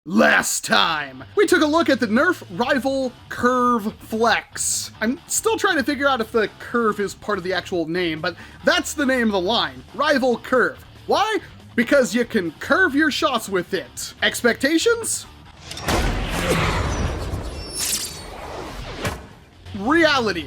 Last time, we took a look at the NERF Rival Curve Flex. I'm still trying to figure out if the curve is part of the actual name, but that's the name of the line, Rival Curve. Why? Because you can curve your shots with it. Expectations? Reality.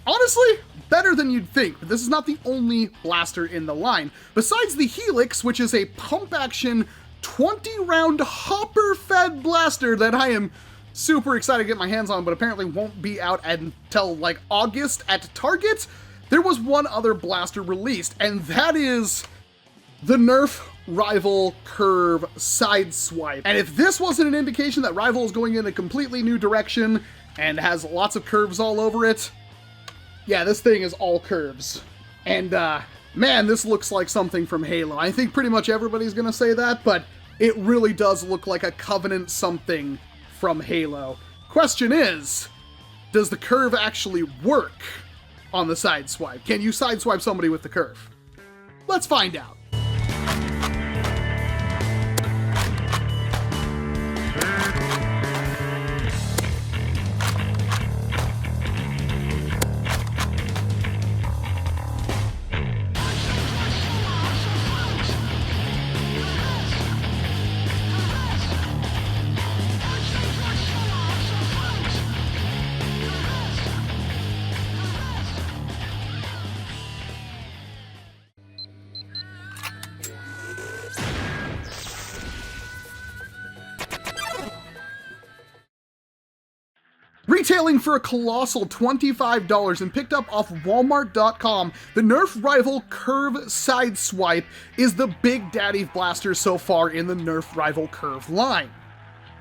Honestly, better than you'd think, but this is not the only blaster in the line. Besides the Helix, which is a pump-action 20-round hopper-fed blaster that I am super excited to get my hands on, but apparently won't be out until like August at Target, there was one other blaster released, and that is the NERF Rival Curve Sideswipe. And if this wasn't an indication that Rival is going in a completely new direction and has lots of curves all over it, yeah, this thing is all curves. And, man, this looks like something from Halo. I think pretty much everybody's gonna say that, but it really does look like a Covenant something from Halo. Question is, does the curve actually work on the sideswipe? Can you sideswipe somebody with the curve? Let's find out. Retailing for a colossal $25 and picked up off Walmart.com, the NERF Rival Curve Sideswipe is the big daddy blaster so far in the NERF Rival Curve line.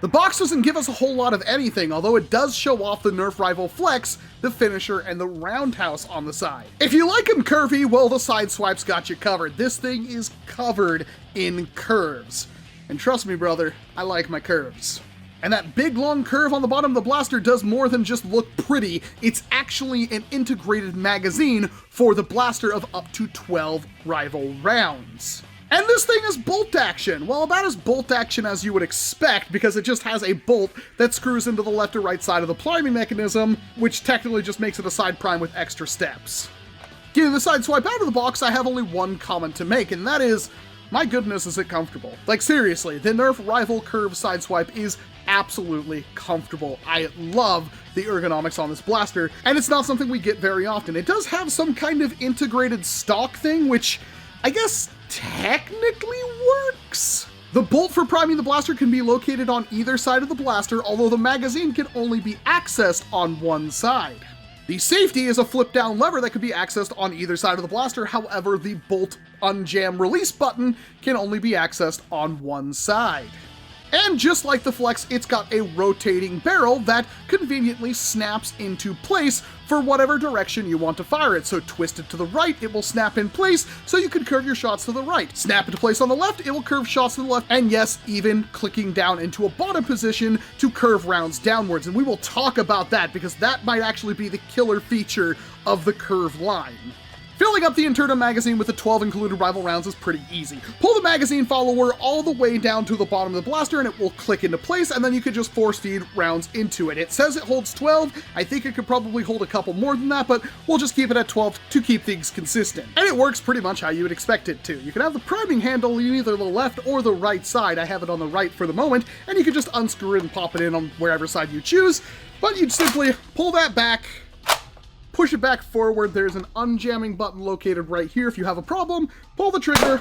The box doesn't give us a whole lot of anything, although it does show off the NERF Rival Flex, the finisher, and the roundhouse on the side. If you like them curvy, well, the Sideswipe's got you covered. This thing is covered in curves. And trust me, brother, I like my curves. And that big long curve on the bottom of the blaster does more than just look pretty, it's actually an integrated magazine for the blaster of up to 12 Rival rounds. And this thing is bolt action. Well, about as bolt action as you would expect, because it just has a bolt that screws into the left or right side of the priming mechanism, which technically just makes it a side prime with extra steps. Getting the Sideswipe out of the box, I have only one comment to make, and that is, my goodness, is it comfortable. Like, seriously, the NERF Rival Curve Sideswipe is absolutely comfortable. I love the ergonomics on this blaster, and it's not something we get very often. It does have some kind of integrated stock thing, which I guess technically works. The bolt for priming the blaster can be located on either side of the blaster, although the magazine can only be accessed on one side. The safety is a flip-down lever that can be accessed on either side of the blaster, however, the bolt unjam release button can only be accessed on one side. And just like the Flex, it's got a rotating barrel that conveniently snaps into place for whatever direction you want to fire it. So twist it to the right, it will snap in place, so you can curve your shots to the right. Snap into place on the left, it will curve shots to the left, and yes, even clicking down into a bottom position to curve rounds downwards. And we will talk about that, because that might actually be the killer feature of the curve line. Filling up the internal magazine with the 12 included Rival rounds is pretty easy. Pull the magazine follower all the way down to the bottom of the blaster and it will click into place, and then you can just force feed rounds into it. It says it holds 12. I think it could probably hold a couple more than that, but we'll just keep it at 12 to keep things consistent. And it works pretty much how you would expect it to. You can have the priming handle on either the left or the right side. I have it on the right for the moment, and you can just unscrew it and pop it in on wherever side you choose, but you'd simply pull that back, push it back forward. There's an unjamming button located right here. If you have a problem, pull the trigger,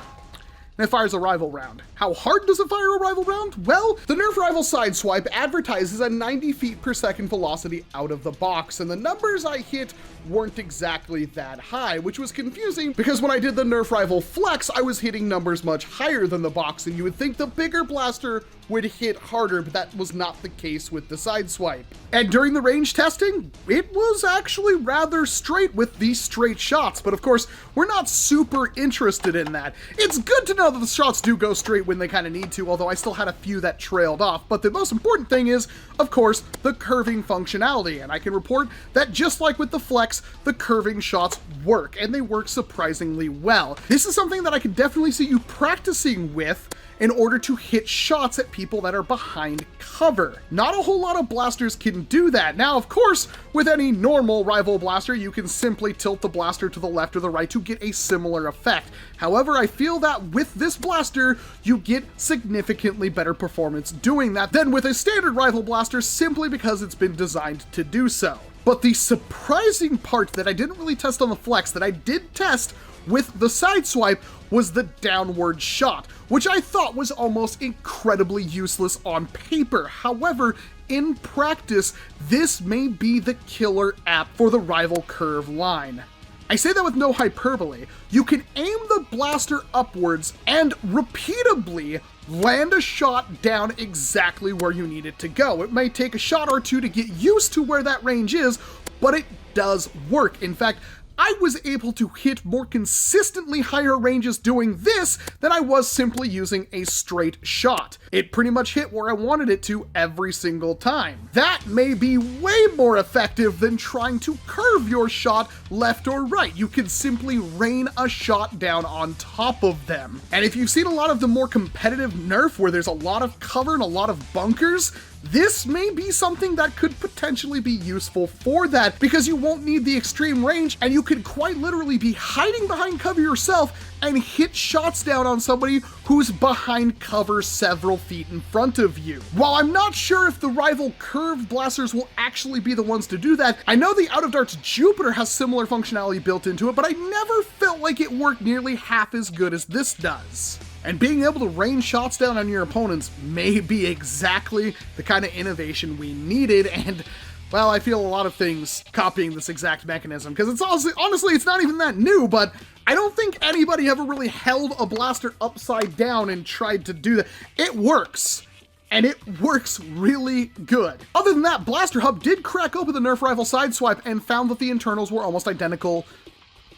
and it fires a Rival round. How hard does it fire a Rival round? Well, the NERF Rival Sideswipe advertises a 90 feet per second velocity out of the box, and the numbers I hit weren't exactly that high, which was confusing because when I did the NERF Rival Flex, I was hitting numbers much higher than the box, and you would think the bigger blaster would hit harder, but that was not the case with the Sideswipe. And during the range testing, it was actually rather straight with these straight shots, but of course, we're not super interested in that. It's good to know that the shots do go straight when they kind of need to, although I still had a few that trailed off, but the most important thing is, of course, the curving functionality, and I can report that just like with the Flex, the curving shots work, and they work surprisingly well. This is something that I can definitely see you practicing with in order to hit shots at people that are behind cover. Not a whole lot of blasters can do that. Now, of course, with any normal rival blaster, you can simply tilt the blaster to the left or the right to get a similar effect. However, I feel that with this blaster, you get significantly better performance doing that than with a standard rival blaster simply because it's been designed to do so. But the surprising part that I didn't really test on the Flex, that I did test with the Sideswipe, was the downward shot, which I thought was almost incredibly useless on paper. However, in practice, this may be the killer app for the Rival Curve line. I say that with no hyperbole. You can aim the blaster upwards and repeatably land a shot down exactly where you need it to go. It may take a shot or two to get used to where that range is, but it does work. In fact, I was able to hit more consistently higher ranges doing this than I was simply using a straight shot. It pretty much hit where I wanted it to every single time. That may be way more effective than trying to curve your shot left or right. You can simply rain a shot down on top of them. And if you've seen a lot of the more competitive NERF where there's a lot of cover and a lot of bunkers, this may be something that could potentially be useful for that, because you won't need the extreme range and you could quite literally be hiding behind cover yourself and hit shots down on somebody who's behind cover several feet in front of you. While I'm not sure if the rival curved blasters will actually be the ones to do that, I know the Out of Darts Jupiter has similar functionality built into it, but I never felt like it worked nearly half as good as this does. And being able to rain shots down on your opponents may be exactly the kind of innovation we needed, and well, I feel a lot of things copying this exact mechanism, because it's honestly, it's not even that new, but I don't think anybody ever really held a blaster upside down and tried to do that. It works, and it works really good. Other than that, Blaster Hub did crack open the NERF Rival Sideswipe and found that the internals were almost identical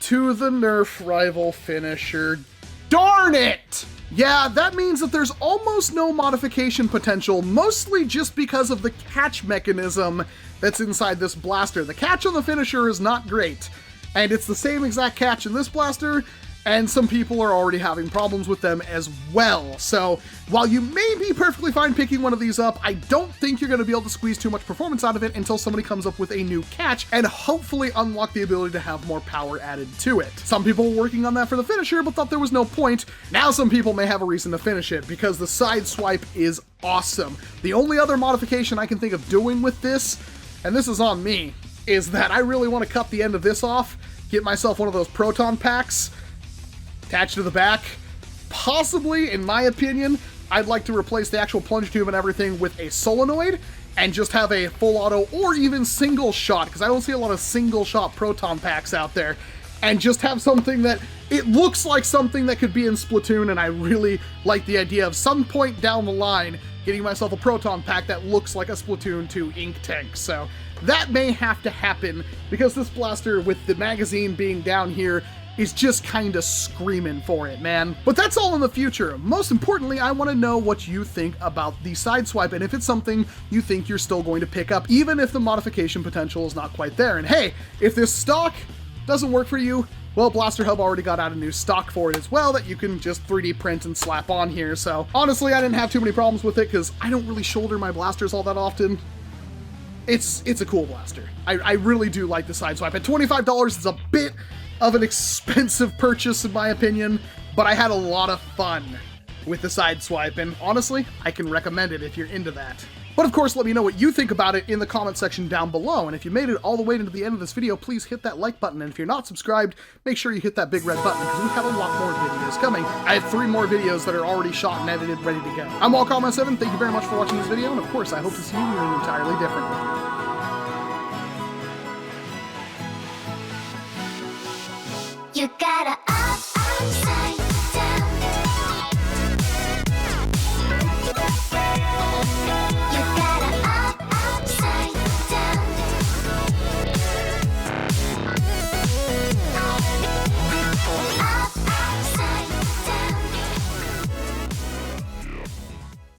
to the NERF Rival finisher. Darn it! Yeah, that means that there's almost no modification potential, mostly just because of the catch mechanism that's inside this blaster. The catch on the finisher is not great, and it's the same exact catch in this blaster, and some people are already having problems with them as well. So while you may be perfectly fine picking one of these up, I don't think you're going to be able to squeeze too much performance out of it until somebody comes up with a new catch and hopefully unlock the ability to have more power added to it. Some people were working on that for the finisher but thought there was no point. Now some people may have a reason to finish it because the Sideswipe is awesome. The only other modification I can think of doing with this, and this is on me, is that I really want to cut the end of this off, get myself one of those proton packs, attach to the back. Possibly, in my opinion, I'd like to replace the actual plunge tube and everything with a solenoid and just have a full auto or even single shot, because I don't see a lot of single shot proton packs out there, and just have something that it looks like something that could be in Splatoon. And I really like the idea of some point down the line getting myself a proton pack that looks like a Splatoon 2 ink tank. So that may have to happen, because this blaster with the magazine being down here is just kinda screaming for it, man. But that's all in the future. Most importantly, I wanna know what you think about the Sideswipe, and if it's something you think you're still going to pick up, even if the modification potential is not quite there. And hey, if this stock doesn't work for you, well, Blaster Hub already got out a new stock for it as well that you can just 3D print and slap on here. So honestly, I didn't have too many problems with it because I don't really shoulder my blasters all that often. It's a cool blaster. I really do like the Sideswipe. At $25, it's a bit of an expensive purchase in my opinion, but I had a lot of fun with the Sideswipe, and honestly, I can recommend it if you're into that. But of course, let me know what you think about it in the comment section down below, and if you made it all the way into the end of this video, please hit that like button, and if you're not subscribed, make sure you hit that big red button, because we have a lot more videos coming. I have 3 more videos that are already shot and edited, ready to go. I'm Walcom S7, thank you very much for watching this video, and of course, I hope to see you in an entirely different one. You gotta